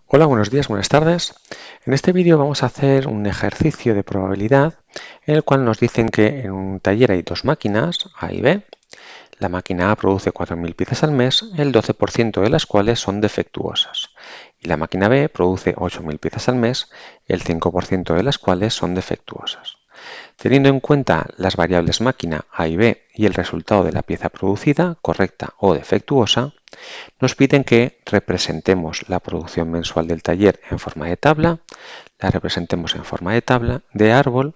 Hola, buenos días, buenas tardes. En este vídeo vamos a hacer un ejercicio de probabilidad en el cual nos dicen que en un taller hay dos máquinas, A y B. La máquina A produce 4.000 piezas al mes, el 12% de las cuales son defectuosas. Y la máquina B produce 8.000 piezas al mes, el 5% de las cuales son defectuosas. Teniendo en cuenta las variables máquina A y B y el resultado de la pieza producida, correcta o defectuosa, nos piden que representemos la producción mensual del taller en forma de tabla, la representemos en forma de tabla, de árbol.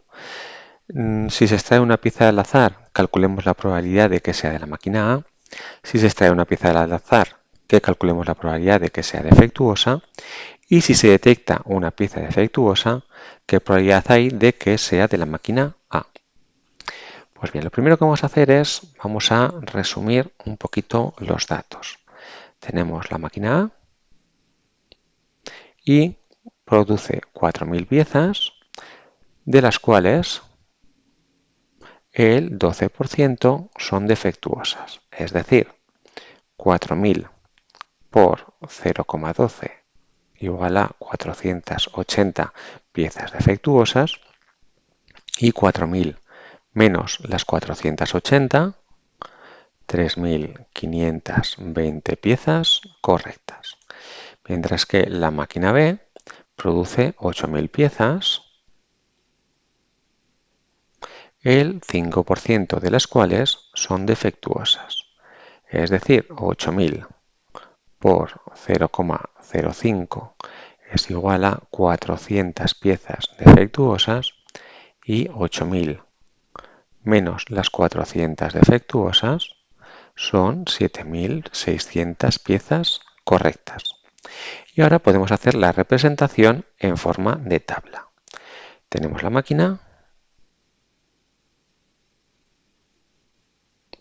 Si se extrae una pieza al azar, calculemos la probabilidad de que sea de la máquina A. Si se extrae una pieza al azar, que calculemos la probabilidad de que sea defectuosa. Y si se detecta una pieza defectuosa, ¿qué probabilidad hay de que sea de la máquina A? Pues bien, lo primero que vamos a hacer es, vamos a resumir un poquito los datos. Tenemos la máquina A y produce 4.000 piezas, de las cuales el 12% son defectuosas. Es decir, 4.000 por 0,12 igual a 480 piezas defectuosas y 4.000 menos las 480, 3.520 piezas correctas. Mientras que la máquina B produce 8.000 piezas, el 5% de las cuales son defectuosas. Es decir, 8.000 por 0,05 es igual a 400 piezas defectuosas y 8.000 menos las 400 defectuosas son 7.600 piezas correctas. Y ahora podemos hacer la representación en forma de tabla. Tenemos la máquina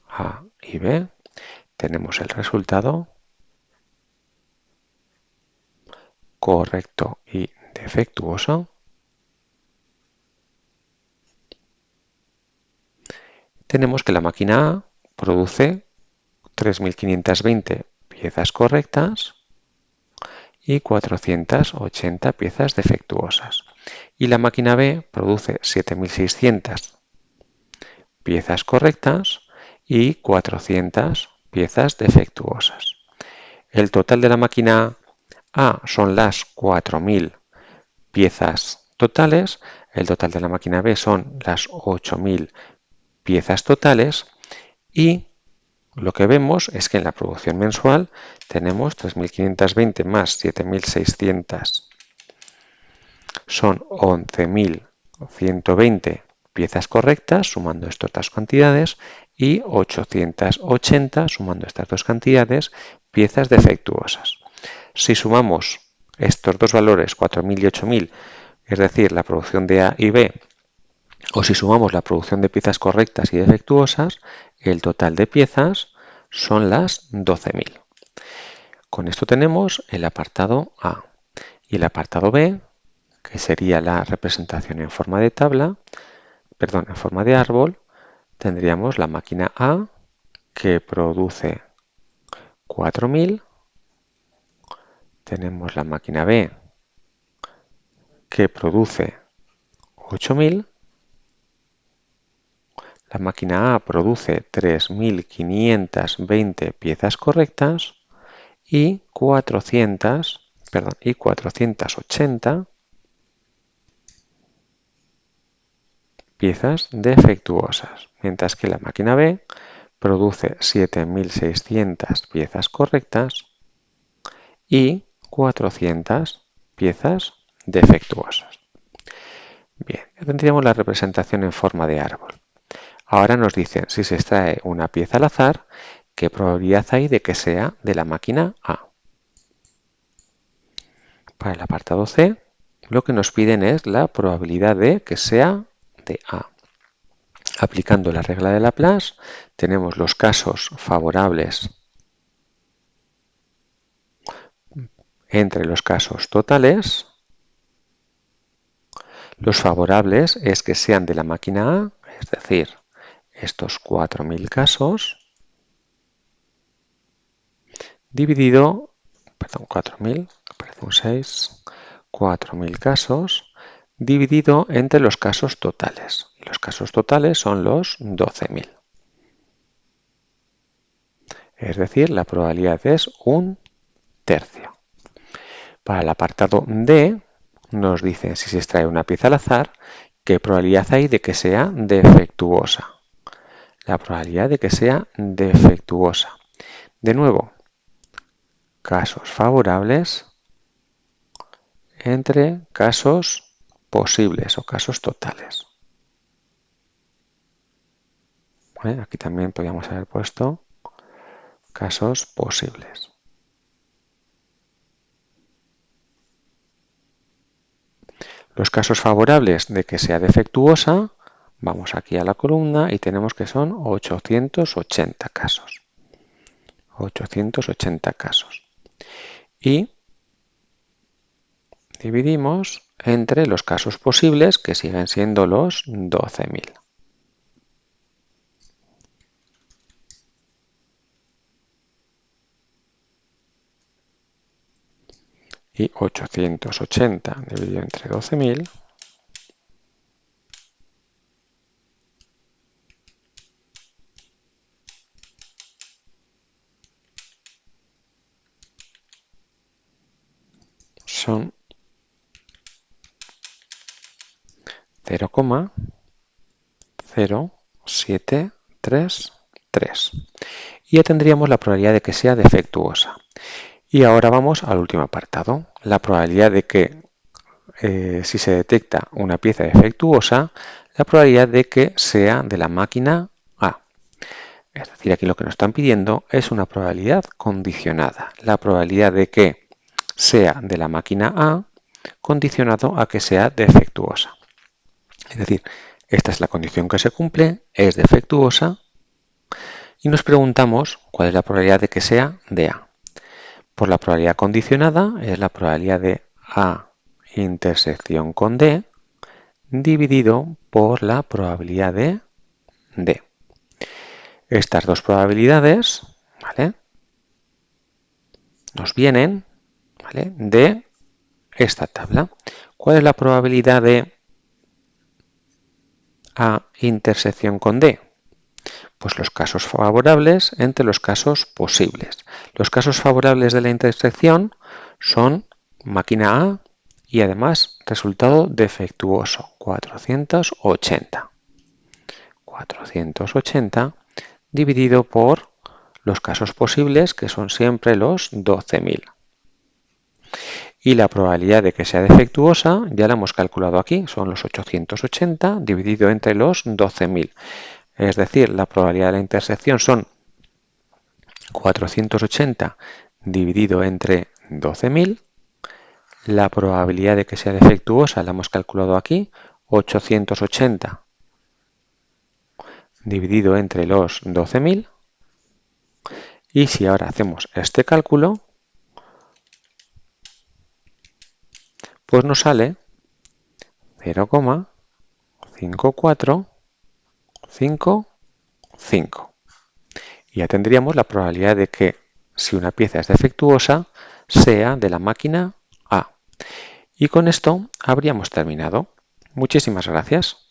A y B, tenemos el resultado correcto y defectuoso. Tenemos que la máquina A produce 3.520 piezas correctas y 480 piezas defectuosas. Y la máquina B produce 7.600 piezas correctas y 400 piezas defectuosas. El total de la máquina A son las 4.000 piezas totales, el total de la máquina B son las 8.000 piezas totales y lo que vemos es que en la producción mensual tenemos 3.520 más 7.600 son 11.120 piezas correctas, sumando estas dos cantidades, y 880, sumando estas dos cantidades, piezas defectuosas. Si sumamos estos dos valores, 4.000 y 8.000, es decir, la producción de A y B, o si sumamos la producción de piezas correctas y defectuosas, el total de piezas son las 12.000. Con esto tenemos el apartado A. Y el apartado B, que sería la representación en forma de tabla, perdón, en forma de árbol, tendríamos la máquina A que produce 4.000, tenemos la máquina B que produce 8.000, la máquina A produce 3.520 piezas correctas y 480 piezas defectuosas, mientras que la máquina B produce 7.600 piezas correctas y 400 piezas defectuosas. Bien, ya tendríamos la representación en forma de árbol. Ahora nos dicen si se extrae una pieza al azar, qué probabilidad hay de que sea de la máquina A. Para el apartado C, lo que nos piden es la probabilidad de que sea de A. Aplicando la regla de Laplace, tenemos los casos favorables entre los casos totales. Los favorables es que sean de la máquina A, es decir, estos 4.000 casos, dividido, perdón, 4.000, un 6, 4.000 casos, dividido entre los casos totales. Y los casos totales son los 12.000. Es decir, la probabilidad es un tercio. Para el apartado D, nos dice si se extrae una pieza al azar, qué probabilidad hay de que sea defectuosa. La probabilidad de que sea defectuosa. De nuevo, casos favorables entre casos posibles o casos totales. Aquí también podríamos haber puesto casos posibles. Los casos favorables de que sea defectuosa, vamos aquí a la columna y tenemos que son 880 casos. 880 casos. Y dividimos entre los casos posibles, que siguen siendo los 12.000. Y 880 dividido entre 12.000 son 0,0733. Y ya tendríamos la probabilidad de que sea defectuosa. Y ahora vamos al último apartado, la probabilidad de que si se detecta una pieza defectuosa, la probabilidad de que sea de la máquina A. Es decir, aquí lo que nos están pidiendo es una probabilidad condicionada. La probabilidad de que sea de la máquina A condicionado a que sea defectuosa. Es decir, esta es la condición que se cumple, es defectuosa, y nos preguntamos cuál es la probabilidad de que sea de A. Por la probabilidad condicionada es la probabilidad de A intersección con D dividido por la probabilidad de D. Estas dos probabilidades, ¿vale?, nos vienen, ¿vale?, de esta tabla. ¿Cuál es la probabilidad de A intersección con D? Pues los casos favorables entre los casos posibles. Los casos favorables de la intersección son máquina A y además resultado defectuoso, 480. 480 dividido por los casos posibles, que son siempre los 12.000. Y la probabilidad de que sea defectuosa ya la hemos calculado aquí, son los 880 dividido entre los 12.000. Es decir, la probabilidad de la intersección son 480 dividido entre 12.000. La probabilidad de que sea defectuosa la hemos calculado aquí, 880 dividido entre los 12.000. Y si ahora hacemos este cálculo, pues nos sale 0,5455. Y ya tendríamos la probabilidad de que si una pieza es defectuosa sea de la máquina A. Y con esto habríamos terminado. Muchísimas gracias.